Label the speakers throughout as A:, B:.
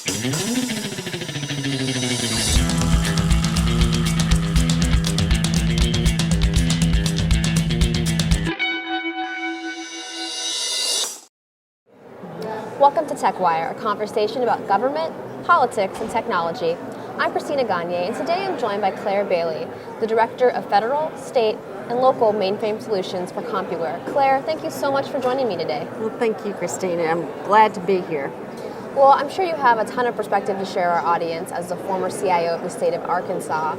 A: Welcome to TechWire, a conversation about government, politics, and technology. I'm Christina Gagnier, and today I'm joined by Claire Bailey, the Director of Federal, State, and Local Mainframe Solutions for Compuware. Claire, thank you so much for joining me today.
B: Well, thank you, Christina. I'm glad to be here.
A: Well, I'm sure you have a ton of perspective to share our audience as the former CIO of the state of Arkansas.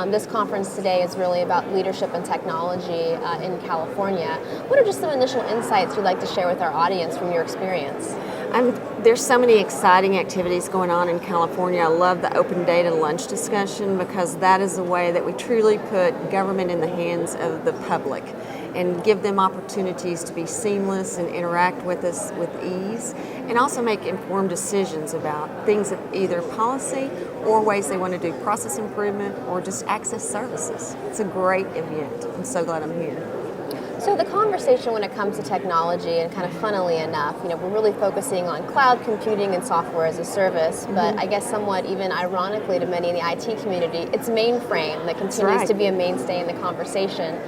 A: This conference today is really about leadership and technology in California. What are just some initial insights you'd like to share with our audience from your experience?
B: There's so many exciting activities going on in California. I love the open data lunch discussion because that is a way that we truly put government in the hands of the public and give them opportunities to be seamless and interact with us with ease, and also make informed decisions about things of either policy or ways they want to do process improvement or just access services. It's a great event. I'm so glad I'm here.
A: So the conversation when it comes to technology, and kind of funnily enough, we're really focusing on cloud computing and software as a service, but I guess somewhat even ironically to many in the IT community, it's mainframe that continues to be a mainstay in the conversation.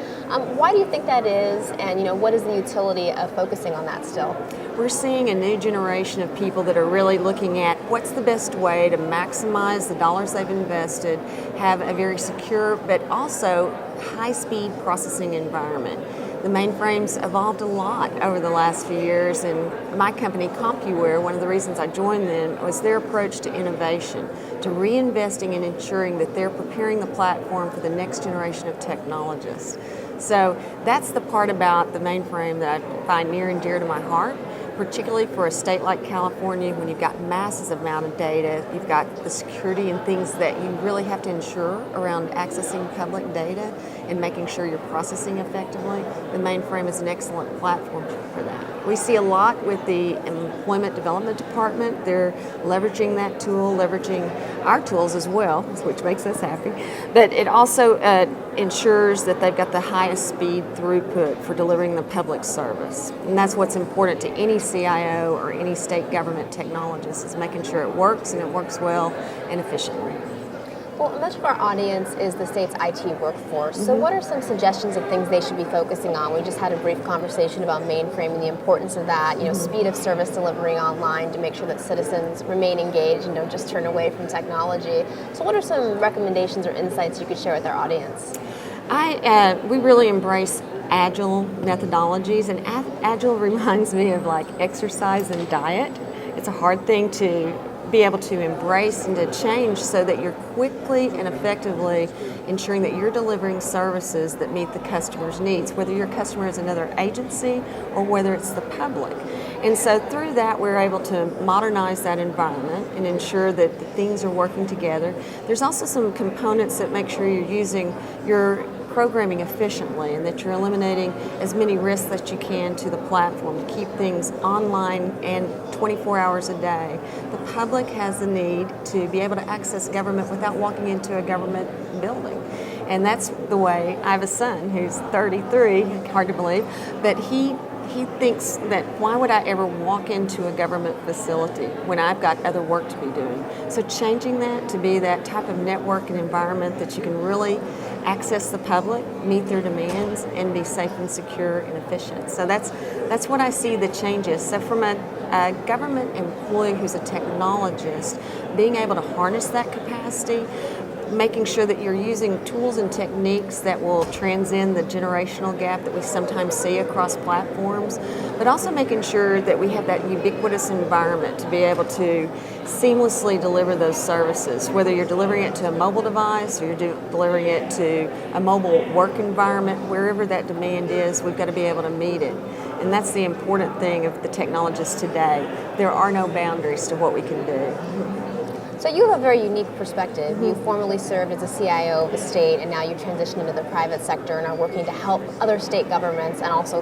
A: Why do you think that is, and what is the utility of focusing on that still?
B: We're seeing a new generation of people that are really looking at what's the best way to maximize the dollars they've invested, have a very secure but also high-speed processing environment. The mainframes evolved a lot over the last few years, and my company, Compuware, one of the reasons I joined them was their approach to innovation, to reinvesting and ensuring that they're preparing the platform for the next generation of technologists. So that's the part about the mainframe that I find near and dear to my heart, particularly for a state like California when you've got massive amount of data, you've got the security and things that you really have to ensure around accessing public data and making sure you're processing effectively. The mainframe is an excellent platform for that. We see a lot with the Employment Development Department. They're leveraging that tool, leveraging our tools as well, which makes us happy. But it also ensures that they've got the highest speed throughput for delivering the public service. And that's what's important to any CIO or any state government technologist, is making sure it works and it works well and efficiently.
A: Well, much of our audience is the state's IT workforce. So what are some suggestions of things they should be focusing on? We just had a brief conversation about mainframe and the importance of that, speed of service delivery online to make sure that citizens remain engaged and don't just turn away from technology. So what are some recommendations or insights you could share with our audience?
B: We really embrace agile methodologies, and agile reminds me of like exercise and diet. It's a hard thing to be able to embrace and to change so that you're quickly and effectively ensuring that you're delivering services that meet the customer's needs, whether your customer is another agency or whether it's the public. And so through that, we're able to modernize that environment and ensure that the things are working together. There's also some components that make sure you're using your programming efficiently and that you're eliminating as many risks that you can to the platform to keep things online and 24 hours a day. The public has the need to be able to access government without walking into a government building. And that's the way, I have a son who's 33, hard to believe, but he thinks that why would I ever walk into a government facility when I've got other work to be doing? So changing that to be that type of network and environment that you can really access the public, meet their demands, and be safe and secure and efficient. So that's what I see the changes. So from a government employee who's a technologist, being able to harness that capacity, making sure that you're using tools and techniques that will transcend the generational gap that we sometimes see across platforms, but also making sure that we have that ubiquitous environment to be able to seamlessly deliver those services, whether you're delivering it to a mobile device or you're delivering it to a mobile work environment, wherever that demand is, we've got to be able to meet it. And that's the important thing of the technologists today. There are no boundaries to what we can do.
A: So you have a very unique perspective. You formerly served as a CIO of a state, and now you've transitioned into the private sector and are working to help other state governments and also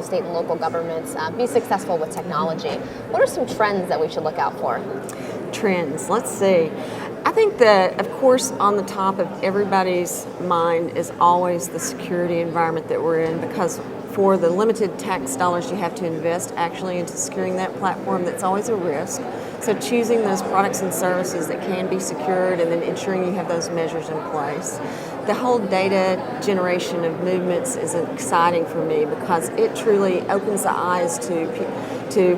A: state and local governments be successful with technology. What are some trends that we should look out for?
B: Trends, let's see. I think that, of course, on the top of everybody's mind is always the security environment that we're in, because for the limited tax dollars you have to invest actually into securing that platform, that's always a risk. So choosing those products and services that can be secured and then ensuring you have those measures in place. The whole data generation of movements is exciting for me because it truly opens the eyes to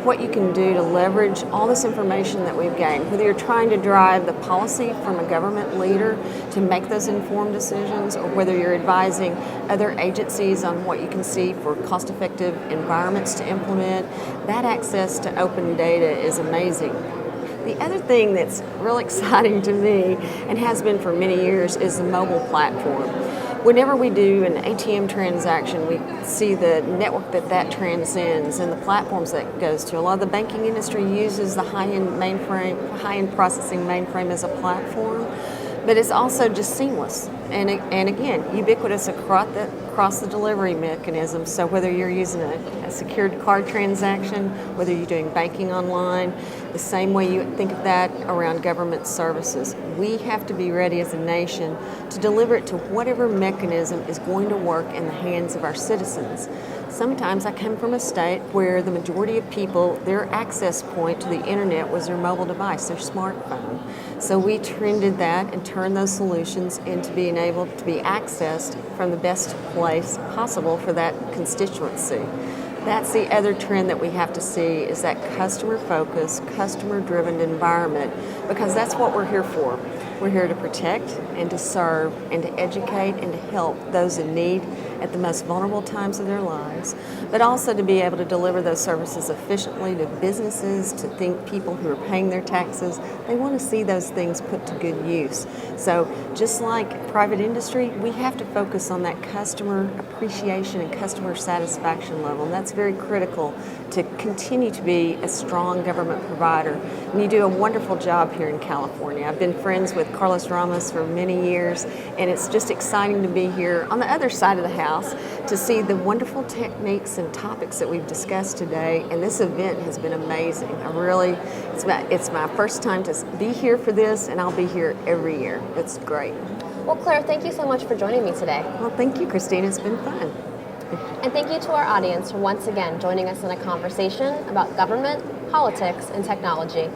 B: what you can do to leverage all this information that we've gained. Whether you're trying to drive the policy from a government leader to make those informed decisions, or whether you're advising other agencies on what you can see for cost-effective environments to implement, that access to open data is amazing. The other thing that's really exciting to me, and has been for many years, is the mobile platform. Whenever we do an ATM transaction, we see the network that transcends and the platforms that it goes to. A lot of the banking industry uses the high-end processing mainframe as a platform, but it's also just seamless and again, ubiquitous across the delivery mechanism. So whether you're using a secured card transaction, whether you're doing banking online, the same way you think of that around government services, we have to be ready as a nation to deliver it to whatever mechanism is going to work in the hands of our citizens. Sometimes I come from a state where the majority of people, their access point to the internet was their mobile device, their smartphone. So we trended that and turned those solutions into being able to be accessed from the best place possible for that constituency. That's the other trend that we have to see, is that customer-focused, customer-driven environment, because that's what we're here for. We're here to protect and to serve and to educate and to help those in need at the most vulnerable times of their lives, but also to be able to deliver those services efficiently to businesses, to people who are paying their taxes. They want to see those things put to good use. So just like private industry, we have to focus on that customer appreciation and customer satisfaction level, and that's very critical to continue to be a strong government provider. And you do a wonderful job here in California. I've been friends with Carlos Ramos for many years, and it's just exciting to be here on the other side of the house to see the wonderful techniques and topics that we've discussed today. And this event has been amazing. It's my first time to be here for this, and I'll be here every year. It's great.
A: Well, Claire, thank you so much for joining me today.
B: Well, thank you, Christina. It's been fun.
A: And thank you to our audience for once again joining us in a conversation about government, politics, and technology.